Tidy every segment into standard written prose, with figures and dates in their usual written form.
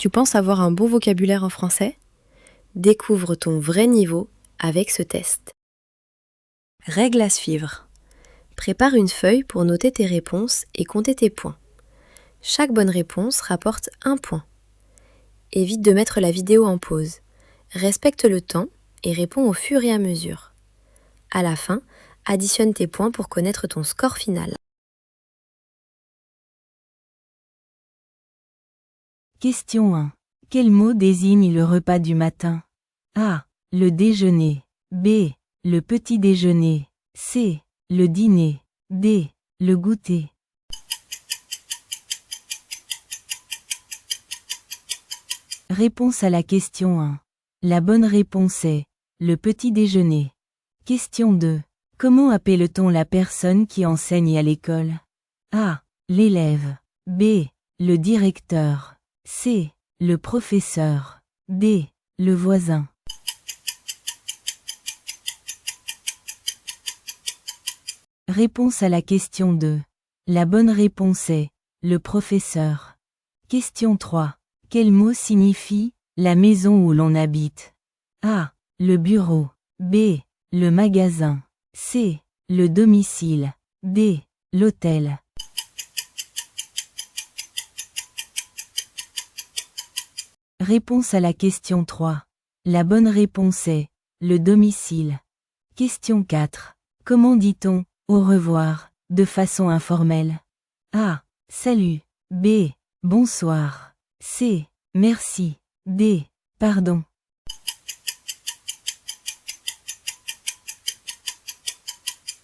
Tu penses avoir un bon vocabulaire en français? Découvre ton vrai niveau avec ce test. Règle à suivre. Prépare une feuille pour noter tes réponses et compter tes points. Chaque bonne réponse rapporte un point. Évite de mettre la vidéo en pause. Respecte le temps et réponds au fur et à mesure. À la fin, additionne tes points pour connaître ton score final. Question 1. Quel mot désigne le repas du matin? A. Le déjeuner. B. Le petit déjeuner. C. Le dîner. D. Le goûter. Réponse à la question 1. La bonne réponse est le petit déjeuner. Question 2. Comment appelle-t-on la personne qui enseigne à l'école? A. L'élève. B. Le directeur. C. Le professeur. D. Le voisin. Réponse à la question 2. La bonne réponse est le professeur. Question 3. Quel mot signifie la maison où l'on habite? A. Le bureau. B. Le magasin. C. Le domicile. D. L'hôtel. Réponse à la question 3. La bonne réponse est le domicile. Question 4. Comment dit-on au revoir de façon informelle? A. Salut. B. Bonsoir. C. Merci. D. Pardon.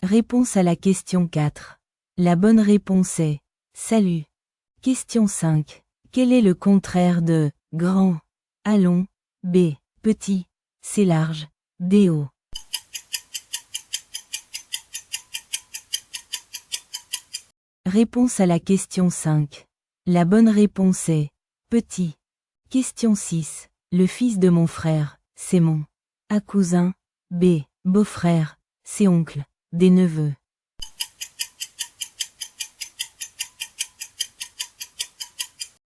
Réponse à la question 4. La bonne réponse est salut. Question 5. Quel est le contraire de grand? A. Long. B. Petit. C. Large. D. Haut. Réponse à la question 5. La bonne réponse est petit. Question 6. Le fils de mon frère, c'est mon A. Cousin. B. Beau-frère. C. Oncle. D. Neveu.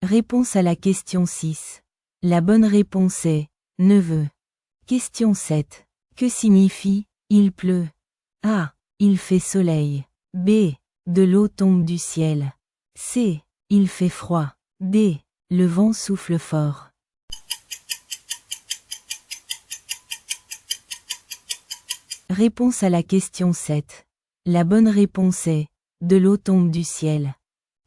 Réponse à la question 6. La bonne réponse est neveu. Question 7. Que signifie il pleut? A. Il fait soleil. B. De l'eau tombe du ciel. C. Il fait froid. D. Le vent souffle fort. Réponse à la question 7. La bonne réponse est de l'eau tombe du ciel.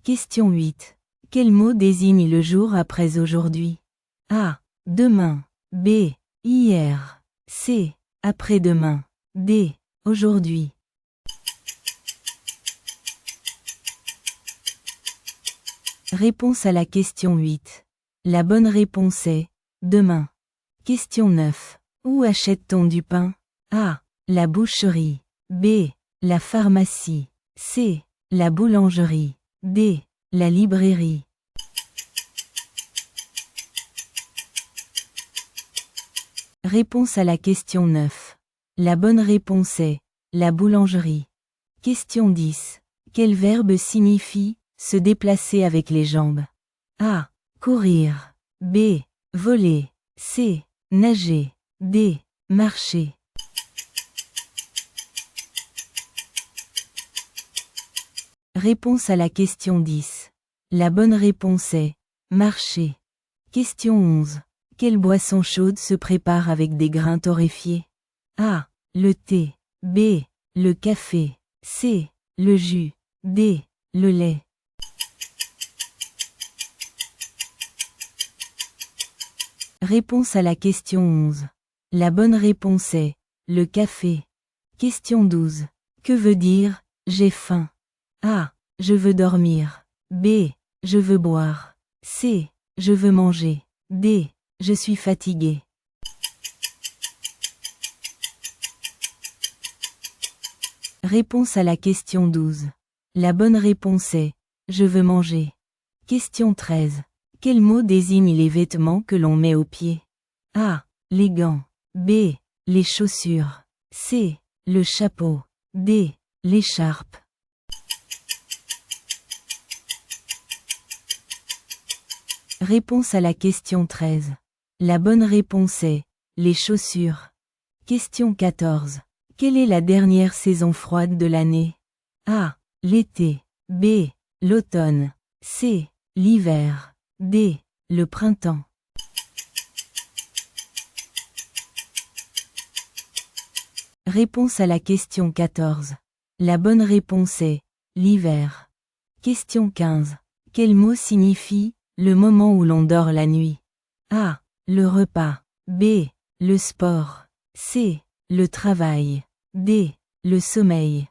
Question 8. Quel mot désigne le jour après aujourd'hui? A. Demain. B. Hier. C. Après-demain. D. Aujourd'hui. Réponse à la question 8. La bonne réponse est demain. Question 9. Où achète-t-on du pain? A. La boucherie. B. La pharmacie. C. La boulangerie. D. La librairie. Réponse à la question 9. La bonne réponse est la boulangerie. Question 10. Quel verbe signifie se déplacer avec les jambes? A. Courir. B. Voler. C. Nager. D. Marcher. Réponse à la question 10. La bonne réponse est marcher. Question 11. Quelle boisson chaude se prépare avec des grains torréfiés? A. Le thé. B. Le café. C. Le jus. D. Le lait. Réponse à la question 11. La bonne réponse est le café. Question 12. Que veut dire j'ai faim? A. Je veux dormir. B. Je veux boire. C. Je veux manger. D. Je suis fatigué. Réponse à la question 12. La bonne réponse est je veux manger. Question 13. Quel mot désigne les vêtements que l'on met aux pieds? A. Les gants. B. Les chaussures. C. Le chapeau. D. L'écharpe. Réponse à la question 13. La bonne réponse est les chaussures. Question 14. Quelle est la dernière saison froide de l'année? A. L'été. B. L'automne. C. L'hiver. D. Le printemps. Réponse à la question 14. La bonne réponse est l'hiver. Question 15. Quel mot signifie le moment où l'on dort la nuit? A. Le repas. B. Le sport. C. Le travail. D. Le sommeil.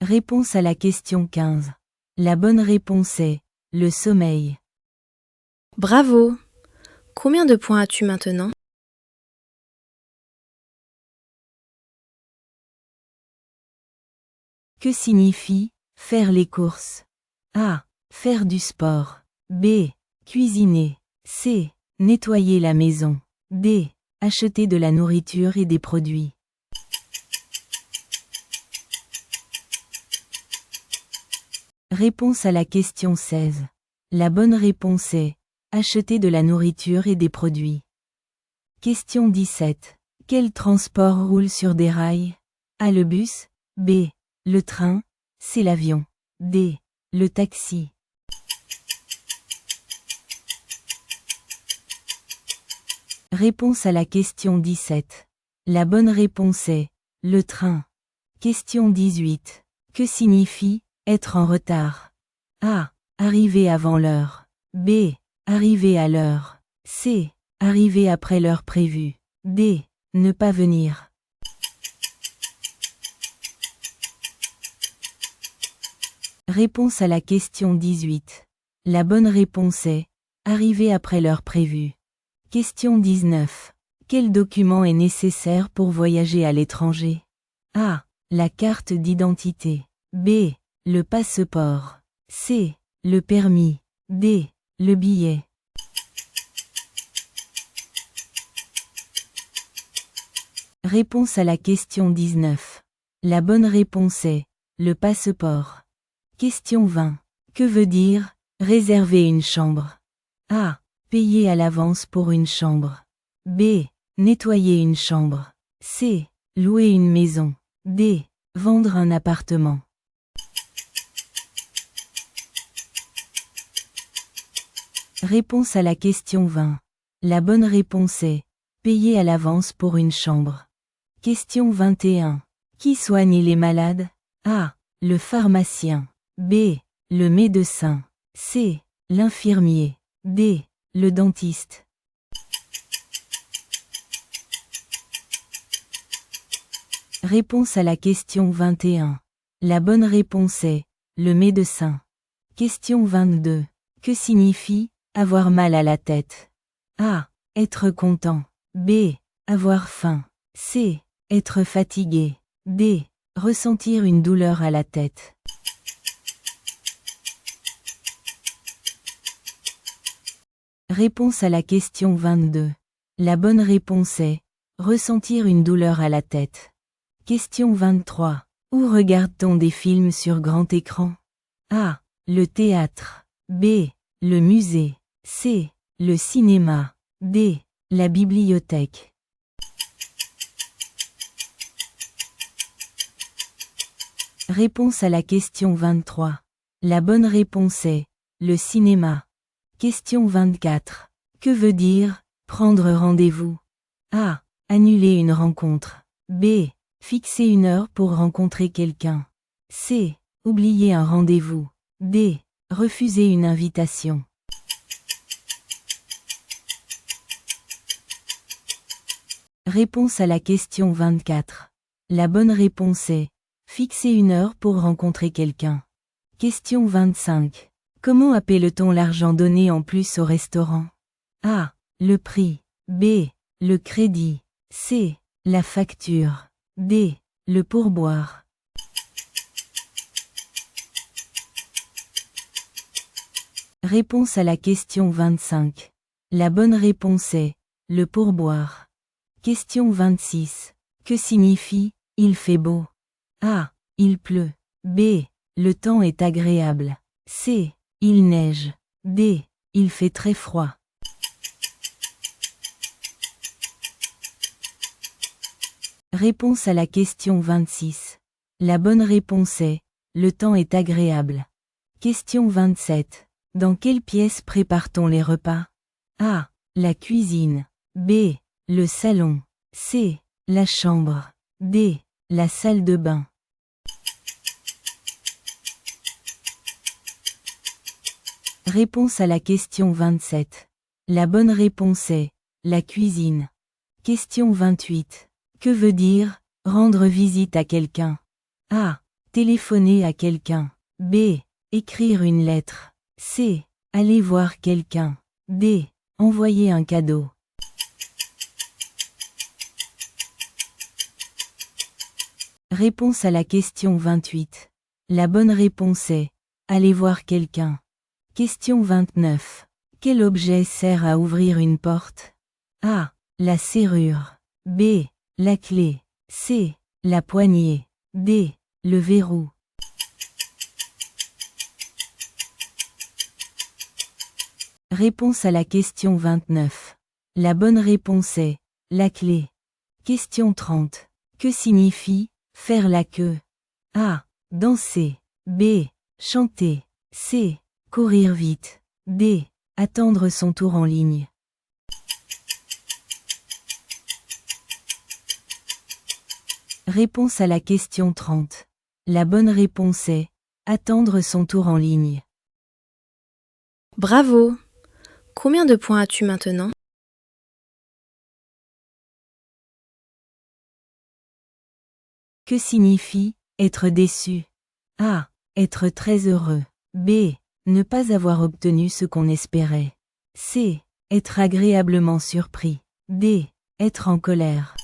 Réponse à la question 15. La bonne réponse est le sommeil. Bravo! Combien de points as-tu maintenant? Que signifie faire les courses? A. Faire du sport. B. Cuisiner. C. Nettoyer la maison. D. Acheter de la nourriture et des produits. Réponse à la question 16. La bonne réponse est acheter de la nourriture et des produits. Question 17. Quel transport roule sur des rails? A. Le bus. B. Le train. C. L'avion. D. Le taxi. Réponse à la question 17. La bonne réponse est le train. Question 18. Que signifie être en retard? A. Arriver avant l'heure. B. Arriver à l'heure. C. Arriver après l'heure prévue. D. Ne pas venir. Réponse à la question 18. La bonne réponse est arriver après l'heure prévue. Question 19. Quel document est nécessaire pour voyager à l'étranger? A. La carte d'identité. B. Le passeport. C. Le permis. D. Le billet. Réponse à la question 19. La bonne réponse est le passeport. Question 20. Que veut dire réserver une chambre? A. Payer à l'avance pour une chambre. B. Nettoyer une chambre. C. Louer une maison. D. Vendre un appartement. Réponse à la question 20. La bonne réponse est payer à l'avance pour une chambre. Question 21. Qui soigne les malades? A. Le pharmacien. B. Le médecin. C. L'infirmier. D. Le dentiste. Réponse à la question 21. La bonne réponse est le médecin. Question 22. Que signifie avoir mal à la tête? A. Être content. B. Avoir faim. C. Être fatigué. D. Ressentir une douleur à la tête. Réponse à la question 22. La bonne réponse est ressentir une douleur à la tête. Question 23. Où regarde-t-on des films sur grand écran? A. Le théâtre. B. Le musée. C. Le cinéma. D. La bibliothèque. Réponse à la question 23. La bonne réponse est le cinéma. Question 24. Que veut dire prendre rendez-vous? A. Annuler une rencontre. B. Fixer une heure pour rencontrer quelqu'un. C. Oublier un rendez-vous. D. Refuser une invitation. Réponse à la question 24. La bonne réponse est fixer une heure pour rencontrer quelqu'un. Question 25. Comment appelle-t-on l'argent donné en plus au restaurant? A. Le prix. B. Le crédit. C. La facture. D. Le pourboire. Réponse à la question 25. La bonne réponse est le pourboire. Question 26. Que signifie il fait beau? A. Il pleut. B. Le temps est agréable. C. Il neige. D. Il fait très froid. Réponse à la question 26. La bonne réponse est le temps est agréable. Question 27. Dans quelle pièce prépare-t-on les repas? A. La cuisine. B. Le salon. C. La chambre. D. La salle de bain. Réponse à la question 27. La bonne réponse est la cuisine. Question 28. Que veut dire rendre visite à quelqu'un? A. Téléphoner à quelqu'un. B. Écrire une lettre. C. Aller voir quelqu'un. D. Envoyer un cadeau. Réponse à la question 28. La bonne réponse est aller voir quelqu'un. Question 29. Quel objet sert à ouvrir une porte? A. La serrure. B. La clé. C. La poignée. D. Le verrou. Réponse à la question 29. La bonne réponse est la clé. Question 30. Que signifie faire la queue? A. Danser. B. Chanter. C. Courir vite. D. Attendre son tour en ligne. Réponse à la question 30. La bonne réponse est attendre son tour en ligne. Bravo! Combien de points as-tu maintenant? Que signifie être déçu? A. Être très heureux. B. Ne pas avoir obtenu ce qu'on espérait. C. Être agréablement surpris. D. Être en colère.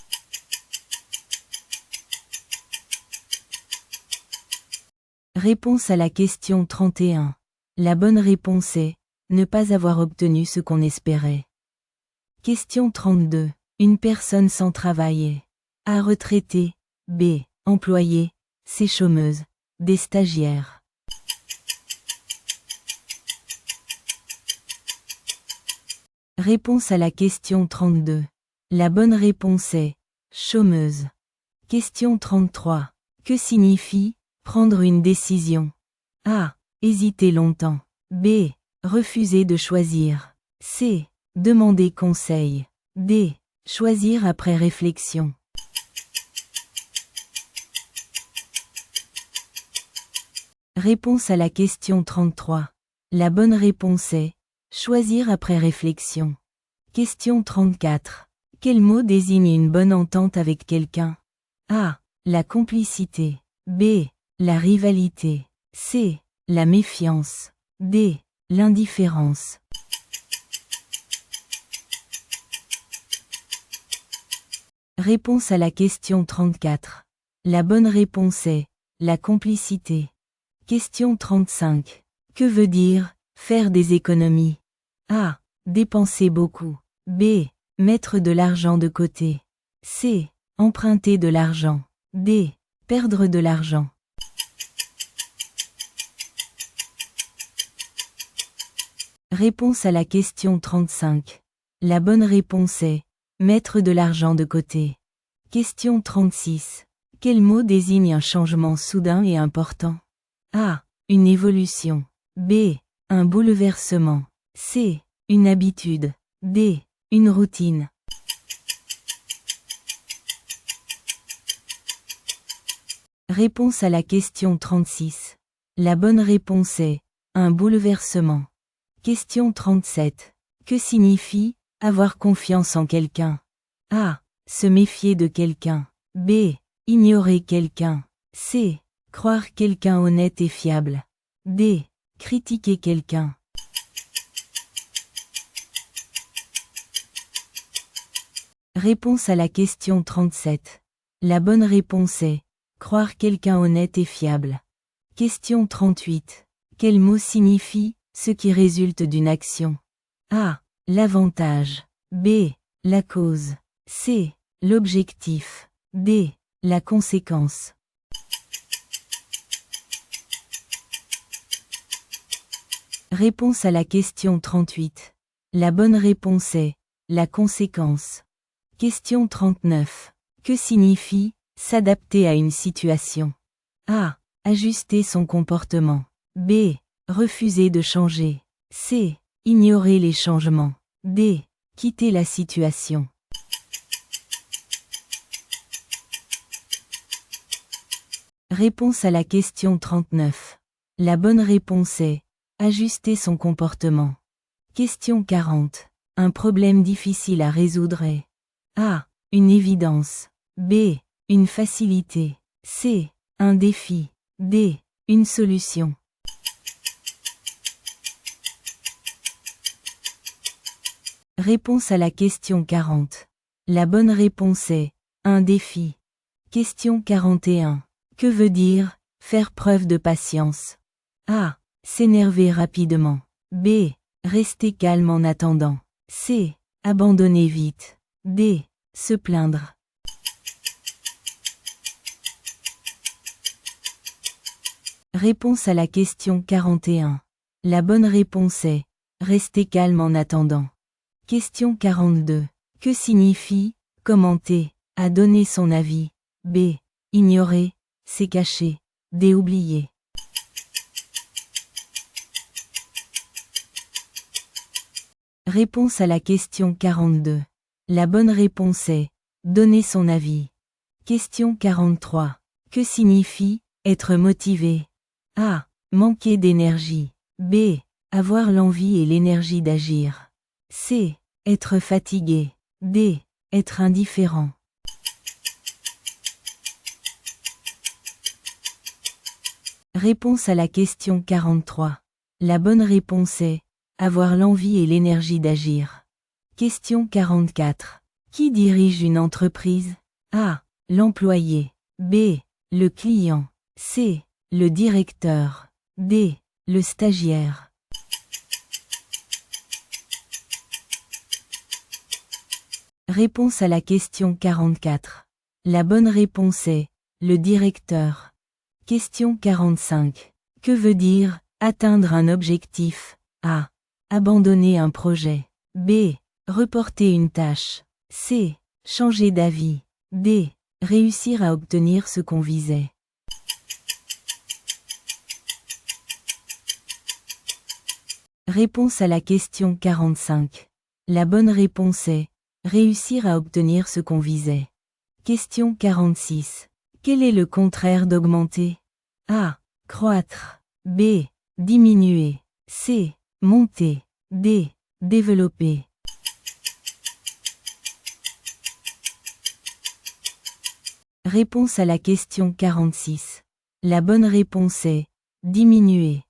Réponse à la question 31. La bonne réponse est ne pas avoir obtenu ce qu'on espérait. Question 32. Une personne sans travail est A. Retraité. B. Employé. C. Chômeuse. D. Stagiaire. Réponse à la question 32. La bonne réponse est chômeuse. Question 33. Que signifie prendre une décision? A. Hésiter longtemps. B. Refuser de choisir. C. Demander conseil. D. Choisir après réflexion. Réponse à la question 33. La bonne réponse est choisir après réflexion. Question 34. Quel mot désigne une bonne entente avec quelqu'un? A. La complicité. B. La rivalité. C. La méfiance. D. L'indifférence. Réponse à la question 34. La bonne réponse est la complicité. Question 35. Que veut dire faire des économies? A. Dépenser beaucoup. B. Mettre de l'argent de côté. C. Emprunter de l'argent. D. Perdre de l'argent. Réponse à la question 35. La bonne réponse est mettre de l'argent de côté. Question 36. Quel mot désigne un changement soudain et important? A. Une évolution. B. Un bouleversement. C. Une habitude. D. Une routine. Réponse à la question 36. La bonne réponse est un bouleversement. Question 37. Que signifie avoir confiance en quelqu'un? A. Se méfier de quelqu'un. B. Ignorer quelqu'un. C. Croire quelqu'un honnête et fiable. D. Critiquer quelqu'un. Réponse à la question 37. La bonne réponse est croire quelqu'un honnête et fiable. Question 38. Quel mot signifie ce qui résulte d'une action? A. L'avantage. B. La cause. C. L'objectif. D. La conséquence. Réponse à la question 38. La bonne réponse est la conséquence. Question 39. Que signifie s'adapter à une situation? A. Ajuster son comportement. B. Refuser de changer. C. Ignorer les changements. D. Quitter la situation. Réponse à la question 39. La bonne réponse est ajuster son comportement. Question 40. Un problème difficile à résoudre est A. Une évidence. B. Une facilité. C. Un défi. D. Une solution. Réponse à la question 40. La bonne réponse est un défi. Question 41. Que veut dire faire preuve de patience? A. S'énerver rapidement. B. Rester calme en attendant. C. Abandonner vite. D. Se plaindre. Réponse à la question 41. La bonne réponse est rester calme en attendant. Question 42. Que signifie commenter? A. Donner son avis. B. Ignorer. C. Cacher. D. Oublier. Réponse à la question 42. La bonne réponse est donner son avis. Question 43. Que signifie être motivé? A. Manquer d'énergie. B. Avoir l'envie et l'énergie d'agir. C. Être fatigué. D. Être indifférent. Réponse à la question 43. La bonne réponse est avoir l'envie et l'énergie d'agir. Question 44. Qui dirige une entreprise? A. L'employé. B. Le client. C. Le directeur. D. Le stagiaire. Réponse à la question 44. La bonne réponse est le directeur. Question 45. Que veut dire atteindre un objectif? A. Abandonner un projet. B. Reporter une tâche. C. Changer d'avis. D. Réussir à obtenir ce qu'on visait. Réponse à la question 45. La bonne réponse est réussir à obtenir ce qu'on visait. Question 46. Quel est le contraire d'augmenter? A. Croître. B. Diminuer. C. Monter. D. Développer. Réponse à la question 46. La bonne réponse est diminuer.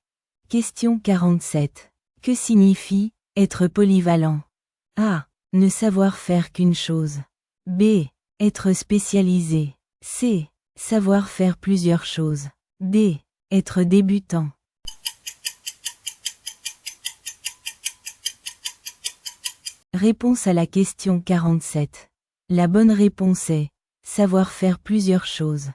Question 47. Que signifie être polyvalent? A. Ne savoir faire qu'une chose. B. Être spécialisé. C. Savoir faire plusieurs choses. D. Être débutant. Réponse à la question 47. La bonne réponse est savoir faire plusieurs choses.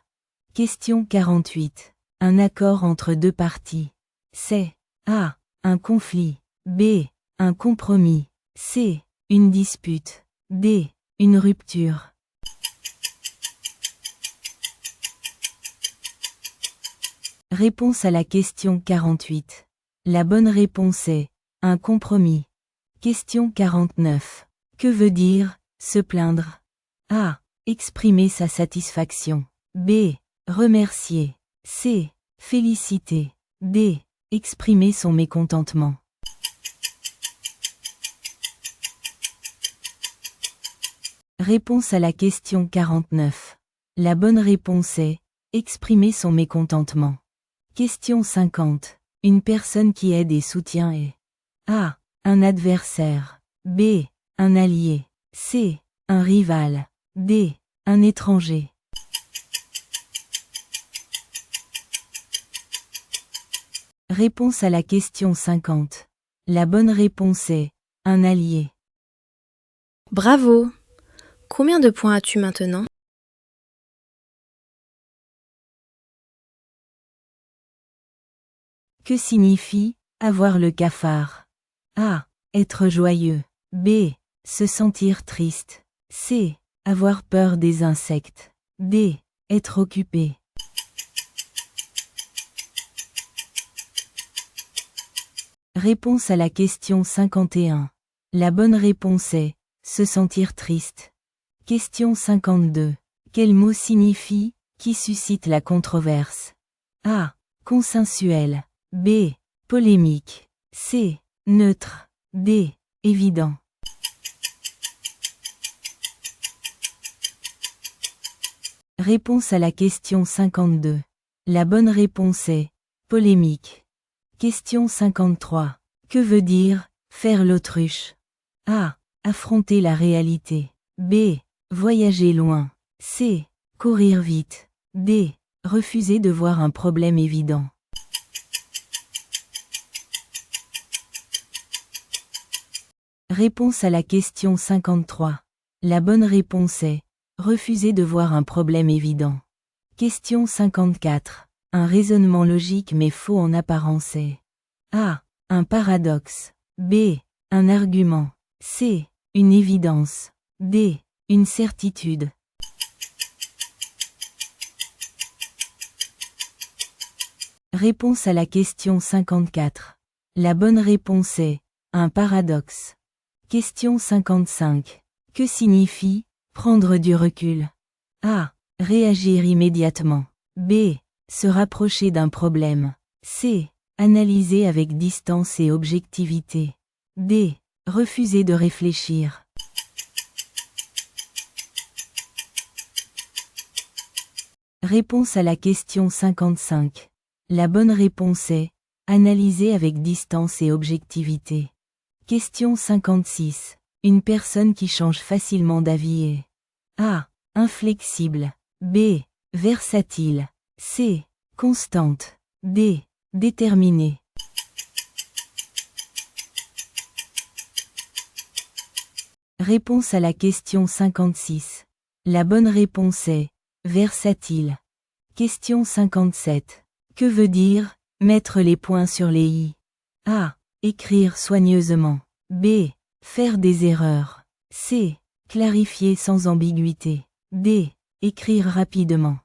Question 48. Un accord entre deux parties. C'est A. Un conflit. B. Un compromis. C. Une dispute. D. Une rupture. Réponse à la question 48. La bonne réponse est un compromis. Question 49. Que veut dire se plaindre? A. Exprimer sa satisfaction. B. Remercier. C. Féliciter. D. Exprimer son mécontentement. Réponse à la question 49. La bonne réponse est exprimer son mécontentement. Question 50. Une personne qui aide et soutient est A. Un adversaire. B. Un allié. C. Un rival. D. Un étranger. Réponse à la question 50. La bonne réponse est un allié. Bravo! Combien de points as-tu maintenant? Que signifie avoir le cafard. A. Être joyeux. B. Se sentir triste. C. Avoir peur des insectes. D. Être occupé. Réponse à la question 51. La bonne réponse est se sentir triste. Question 52. Quel mot signifie qui suscite la controverse? A. Consensuel. B. Polémique. C. Neutre. D. Évident. Réponse à la question 52. La bonne réponse est polémique. Question 53. Que veut dire faire l'autruche? A. Affronter la réalité. B. Voyager loin. C. Courir vite. D. Refuser de voir un problème évident. Réponse à la question 53. La bonne réponse est refuser de voir un problème évident. Question 54. Un raisonnement logique mais faux en apparence est A. Un paradoxe. B. Un argument. C. Une évidence. D. Une certitude. Réponse à la question 54. La bonne réponse est un paradoxe. Question 55. Que signifie prendre du recul? A. Réagir immédiatement. B. Se rapprocher d'un problème. C. Analyser avec distance et objectivité. D. Refuser de réfléchir. Réponse à la question 55. La bonne réponse est analyser avec distance et objectivité. Question 56. Une personne qui change facilement d'avis est A. Inflexible. B. Versatile. C. Constante. D. Déterminée. Réponse à la question 56. La bonne réponse est versatile. Question 57. Que veut dire mettre les points sur les i? A. Écrire soigneusement. B. Faire des erreurs. C. Clarifier sans ambiguïté. D. Écrire rapidement.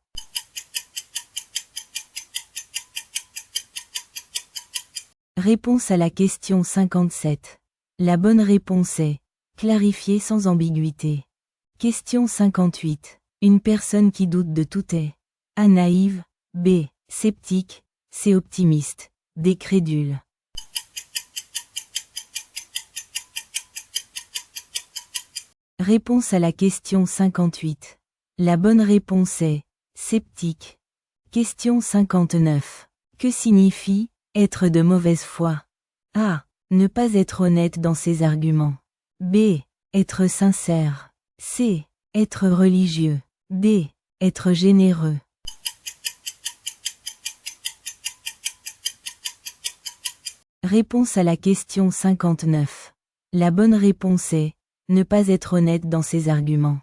Réponse à la question 57. La bonne réponse est clarifier sans ambiguïté. Question 58. Une personne qui doute de tout est A. Naïve. B. Sceptique. C. Optimiste. D. Crédule. Réponse à la question 58. La bonne réponse est sceptique. Question 59. Que signifie être de mauvaise foi? A. Ne pas être honnête dans ses arguments. B. Être sincère. C. Être religieux. D. Être généreux. Réponse à la question 59. La bonne réponse est ne pas être honnête dans ses arguments.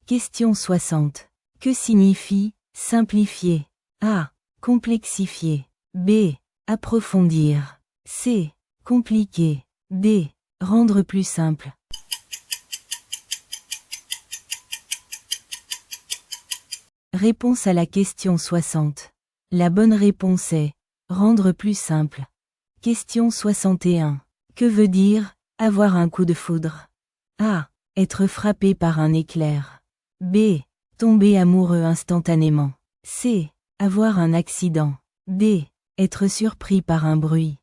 Question 60. Que signifie simplifier? A. Complexifier. B. Approfondir. C. Compliquer. D. Rendre plus simple. Réponse à la question 60. La bonne réponse est rendre plus simple. Question 61. Que veut dire avoir un coup de foudre? A. Être frappé par un éclair. B. Tomber amoureux instantanément. C. Avoir un accident. D. Être surpris par un bruit.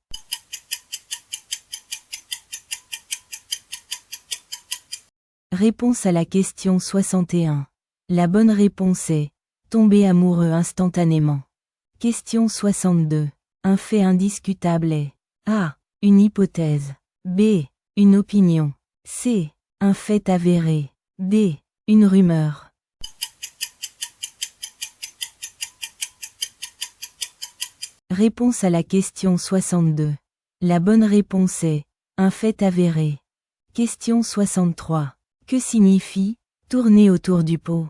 Réponse à la question 61. La bonne réponse est tomber amoureux instantanément. Question 62. Un fait indiscutable est A. Une hypothèse. B. Une opinion. C. Un fait avéré. D. Une rumeur. Réponse à la question 62. La bonne réponse est un fait avéré. Question 63. Que signifie tourner autour du pot?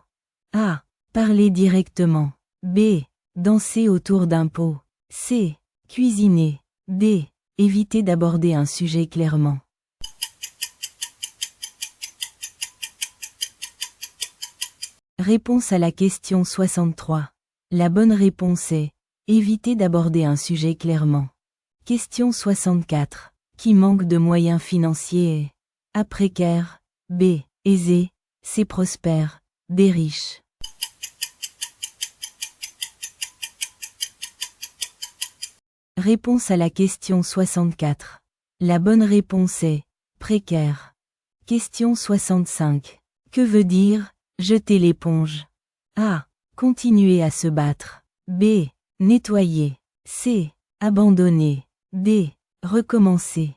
A. Parler directement. B. Danser autour d'un pot. C. Cuisiner. D. éviter d'aborder un sujet clairement. Réponse à la question 63. La bonne réponse est éviter d'aborder un sujet clairement. Question 64. Qui manque de moyens financiers est A. Précaire, B. Aisé, C. Prospère, D. Riche. Réponse à la question 64. La bonne réponse est précaire. Question 65. Que veut dire jeter l'éponge? A. Continuer à se battre. B. Nettoyer. C. Abandonner. D. Recommencer.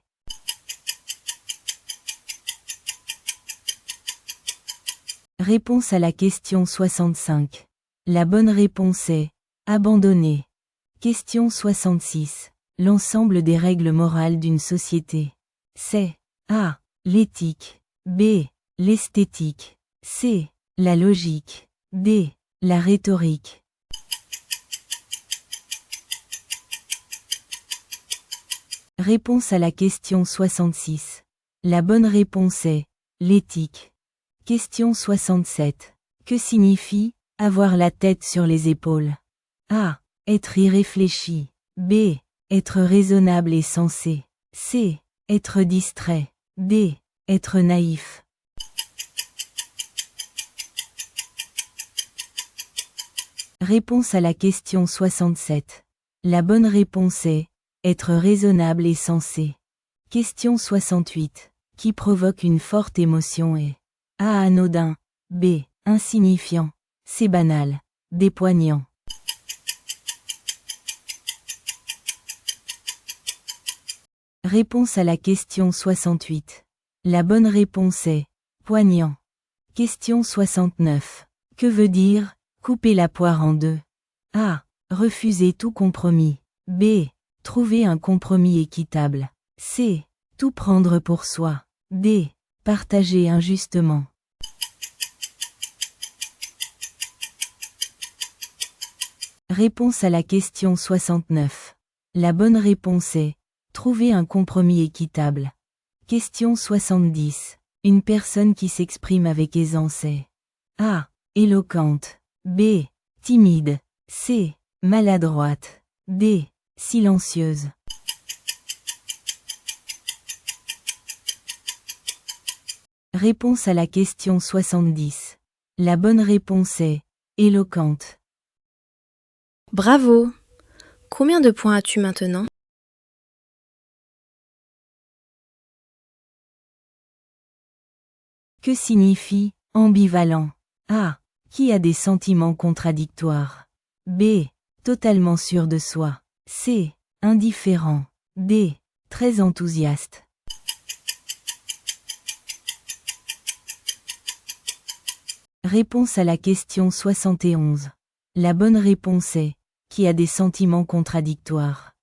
Réponse à la question 65. La bonne réponse est abandonner. Question 66. L'ensemble des règles morales d'une société. C'est A. L'éthique. B. L'esthétique. C. La logique. D. La rhétorique. Réponse à la question 66. La bonne réponse est l'éthique. Question 67. Que signifie avoir la tête sur les épaules? A. Être irréfléchi. B. Être raisonnable et sensé. C. Être distrait. D. Être naïf. Réponse à la question 67. La bonne réponse est être raisonnable et sensé. Question 68. Qui provoque une forte émotion est A. Anodin. B. Insignifiant. C. Banal. D. Poignant. Réponse à la question 68. La bonne réponse est poignant. Question 69. Que veut dire couper la poire en deux? A. Refuser tout compromis. B. Trouver un compromis équitable. C. Tout prendre pour soi. D. Partager injustement. Réponse à la question 69. La bonne réponse est trouver un compromis équitable. Question 70. Une personne qui s'exprime avec aisance est A. Éloquente. B. Timide. C. Maladroite. D. Silencieuse. Réponse à la question 70. La bonne réponse est éloquente. Bravo! Combien de points as-tu maintenant? Que signifie ambivalent? A. Qui a des sentiments contradictoires. B. Totalement sûr de soi. C. Indifférent. D. Très enthousiaste. Réponse à la question 71. La bonne réponse est qui a des sentiments contradictoires.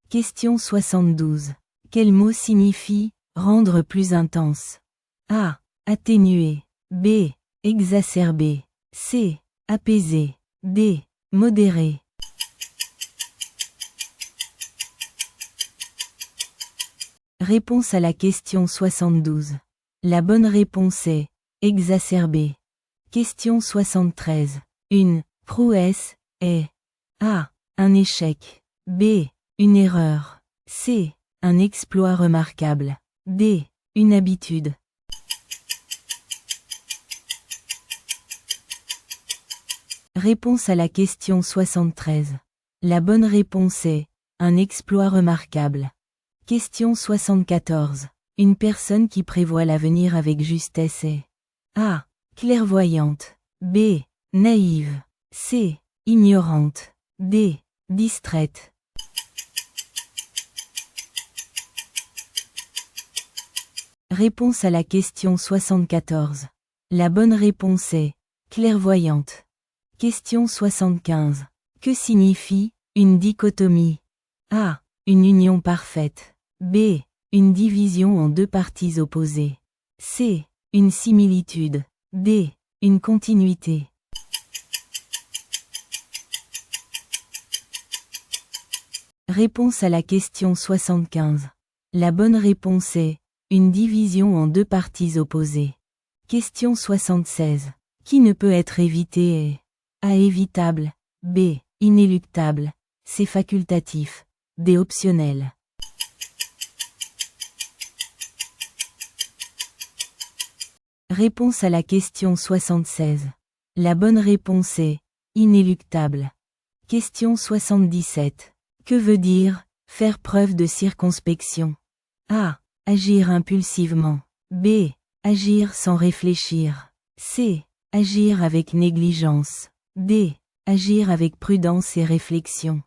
Question 72. Quel mot signifie rendre plus intense? A. Atténuer. B. Exacerber. C. Apaiser. D. Modérer. Réponse à la question 72. La bonne réponse est exacerber. Question 73. Une prouesse est A. Un échec. B. Une erreur. C. Un exploit remarquable. D. Une habitude. Réponse à la question 73. La bonne réponse est un exploit remarquable. Question 74. Une personne qui prévoit l'avenir avec justesse est A. Clairvoyante. B. Naïve. C. Ignorante. D. Distraite. Réponse à la question 74. La bonne réponse est clairvoyante. Question 75. Que signifie une dichotomie? A. Une union parfaite. B. Une division en deux parties opposées. C. Une similitude. D. Une continuité. Réponse à la question 75. La bonne réponse est une division en deux parties opposées. Question 76. Qui ne peut être évité est A. Évitable, B. Inéluctable, C. Facultatif, D. Optionnel. Réponse à la question 76. La bonne réponse est inéluctable. Question 77. Que veut dire faire preuve de circonspection? A. Agir impulsivement. B. Agir sans réfléchir. C. Agir avec négligence. D. Agir avec prudence et réflexion.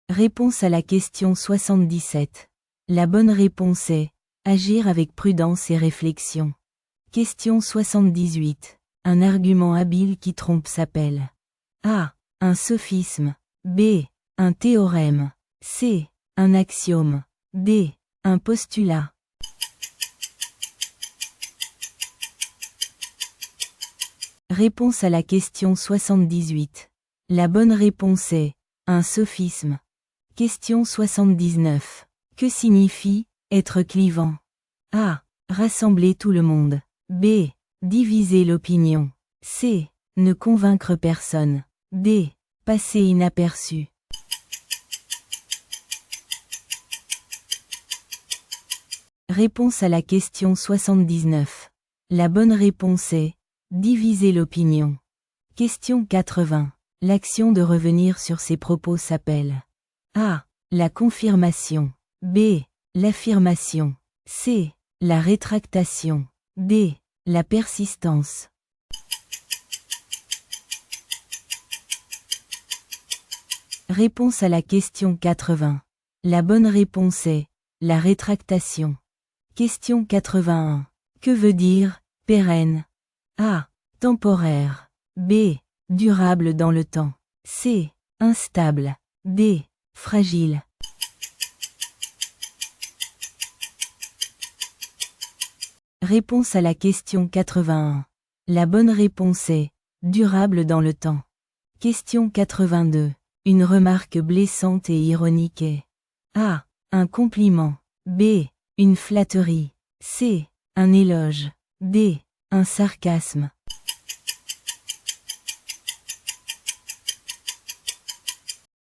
Réponse à la question 77. La bonne réponse est agir avec prudence et réflexion. Question 78. Un argument habile qui trompe s'appelle A. Un sophisme. B. Un théorème. C. Un axiome. D. Un postulat. Réponse à la question 78. La bonne réponse est un sophisme. Question 79. Que signifie être clivant? A. Rassembler tout le monde. B. Diviser l'opinion. C. Ne convaincre personne. D. Passer inaperçu. Réponse à la question 79. La bonne réponse est diviser l'opinion. Question 80. L'action de revenir sur ses propos s'appelle A. La confirmation. B. L'affirmation. C. La rétractation. D. La persistance. Réponse à la question 80. La bonne réponse est la rétractation. Question 81. Que veut dire pérenne? A. Temporaire. B. Durable dans le temps. C. Instable. D. Fragile. Réponse à la question 81. La bonne réponse est durable dans le temps. Question 82. Une remarque blessante et ironique est A. Un compliment. B. Une flatterie. C. Un éloge. D. Un sarcasme.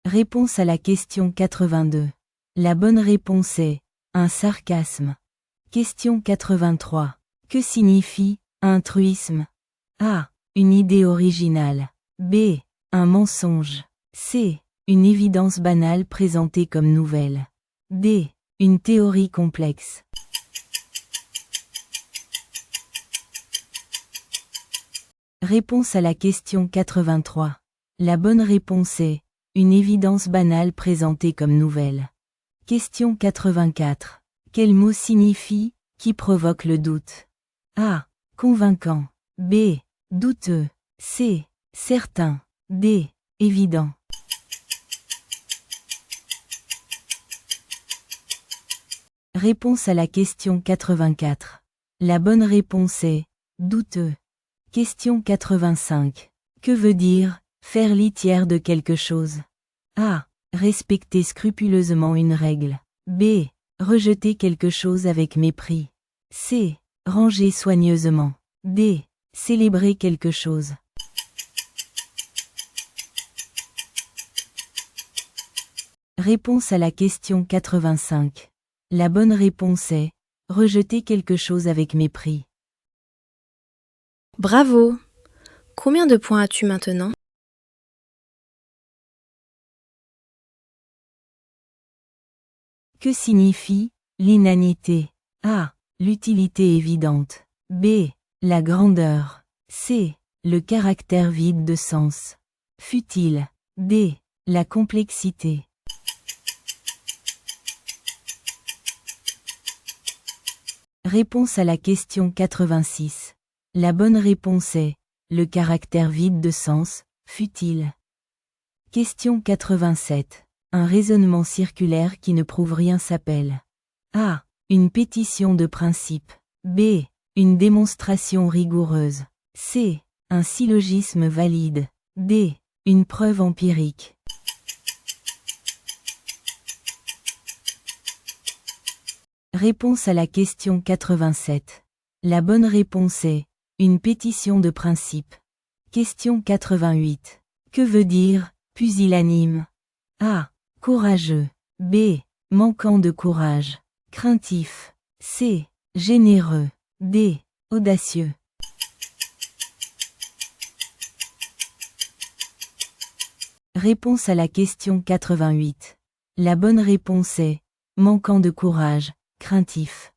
Réponse à la question 82. La bonne réponse est un sarcasme. Question 83. Que signifie un truisme? A. Une idée originale. B. Un mensonge. C. Une évidence banale présentée comme nouvelle. D. Une théorie complexe. Réponse à la question 83. La bonne réponse est une évidence banale présentée comme nouvelle. Question 84. Quel mot signifie qui provoque le doute? A. Convaincant. B. Douteux. C. Certain. D. Évident. Réponse à la question 84. La bonne réponse est douteux. Question 85. Que veut dire faire litière de quelque chose? A. Respecter scrupuleusement une règle. B. Rejeter quelque chose avec mépris. C. Ranger soigneusement. D. Célébrer quelque chose. Réponse à la question 85. La bonne réponse est rejeter quelque chose avec mépris. Bravo! Combien de points as-tu maintenant? Que signifie l'inanité? A. L'utilité évidente. B. La grandeur. C. Le caractère vide de sens. Futile. D. La complexité. Réponse à la question 86. La bonne réponse est le caractère vide de sens, futile. Question 87. Un raisonnement circulaire qui ne prouve rien s'appelle A. Une pétition de principe. B. Une démonstration rigoureuse. C. Un syllogisme valide. D. Une preuve empirique. Réponse à la question 87. La bonne réponse est une pétition de principe. Question 88. Que veut dire pusillanime? A. Courageux. B. Manquant de courage. Craintif. C. Généreux. D. Audacieux. Réponse à la question 88. La bonne réponse est manquant de courage, craintif.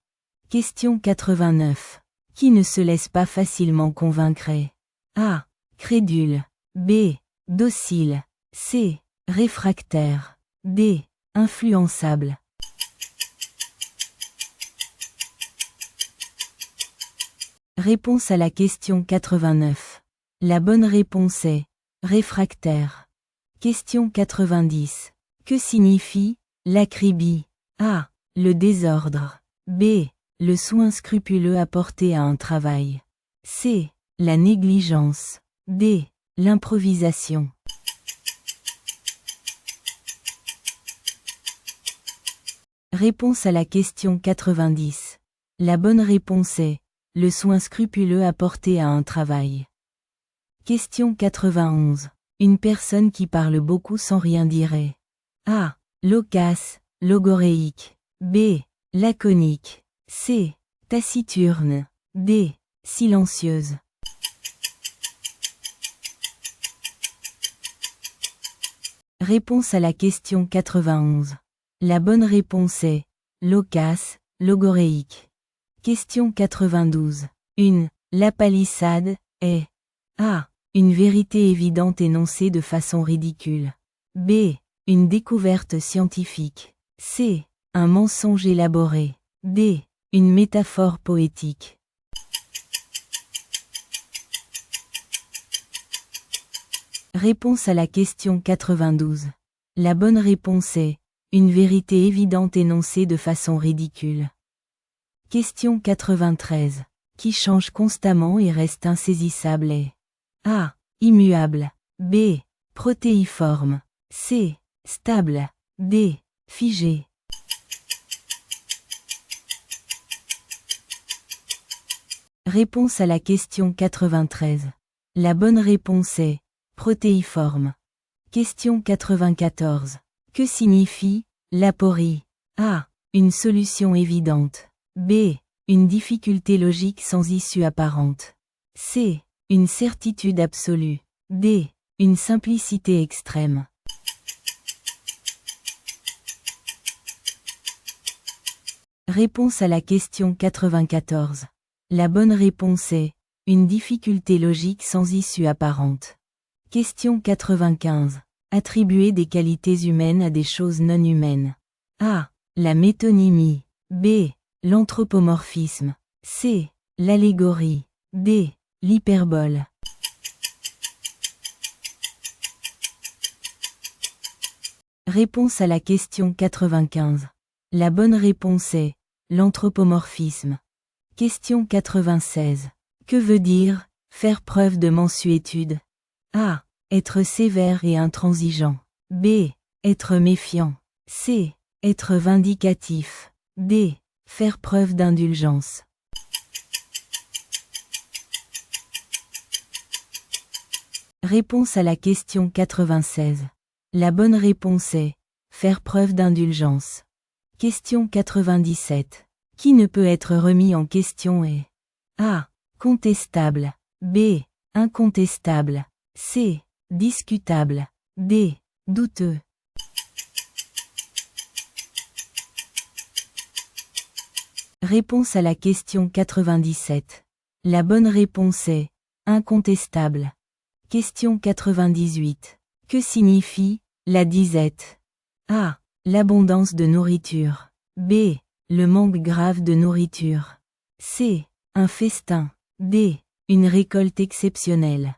Question 89. Qui ne se laisse pas facilement convaincre? A. Crédule. B. Docile. C. Réfractaire. D. Influençable. Réponse à la question 89. La bonne réponse est réfractaire. Question 90. Que signifie l'acribie? A. Le désordre. B. Le soin scrupuleux apporté à un travail. C. La négligence. D. L'improvisation. Réponse à la question 90. La bonne réponse est le soin scrupuleux apporté à un travail. Question 91. Une personne qui parle beaucoup sans rien dire est A. Loquace, logoréique. B. Laconique. C. Taciturne. D. Silencieuse. Réponse à la question 91. La bonne réponse est loquace, logoréique. Question 92. La palissade est A. Une vérité évidente énoncée de façon ridicule. B. Une découverte scientifique. C. Un mensonge élaboré. D. Une métaphore poétique. Réponse à la question 92. La bonne réponse est une vérité évidente énoncée de façon ridicule. Question 93. Qui change constamment et reste insaisissable est A. Immuable. B. Protéiforme. C. Stable. D. Figé. Réponse à la question 93. La bonne réponse est protéiforme. Question 94. Que signifie l'aporie? A. Une solution évidente. B. Une difficulté logique sans issue apparente. C. Une certitude absolue. D. Une simplicité extrême. Réponse à la question 94. La bonne réponse est une difficulté logique sans issue apparente. Question 95. Attribuer des qualités humaines à des choses non humaines. A. La métonymie. B. L'anthropomorphisme. C. L'allégorie. D. L'hyperbole. Réponse à la question 95. La bonne réponse est l'anthropomorphisme. Question 96. Que veut dire faire preuve de mansuétude? A. Être sévère et intransigeant. B. Être méfiant. C. Être vindicatif. D. Faire preuve d'indulgence. Réponse à la question 96. La bonne réponse est faire preuve d'indulgence. Question 97. Qui ne peut être remis en question est A. Contestable. B. Incontestable. C. Discutable. D. Douteux. Réponse à la question 97. La bonne réponse est incontestable. Question 98. Que signifie la disette? A. L'abondance de nourriture. B. Le manque grave de nourriture. C. Un festin. D. Une récolte exceptionnelle.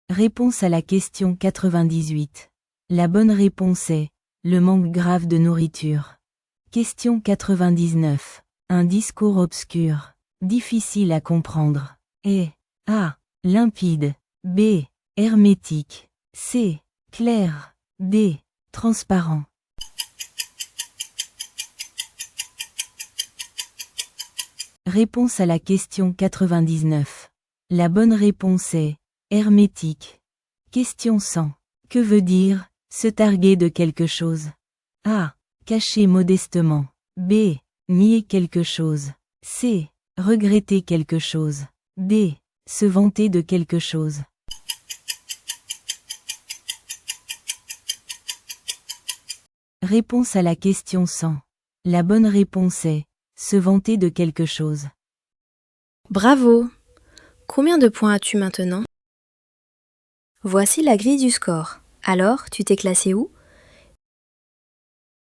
Réponse à la question 98. La bonne réponse est le manque grave de nourriture. Question 99. Un discours obscur. difficile à comprendre. Et A. Limpide. B. Hermétique. C. Clair. D. Transparent. Réponse à la question 99. La bonne réponse est hermétique. Question 100. Que veut dire se targuer de quelque chose? A. Cacher modestement. B. Nier quelque chose. C. Regretter quelque chose. D. Se vanter de quelque chose. Réponse à la question 100. La bonne réponse est se vanter de quelque chose. Bravo! Combien de points as-tu maintenant? Voici la grille du score. Alors, tu t'es classé où?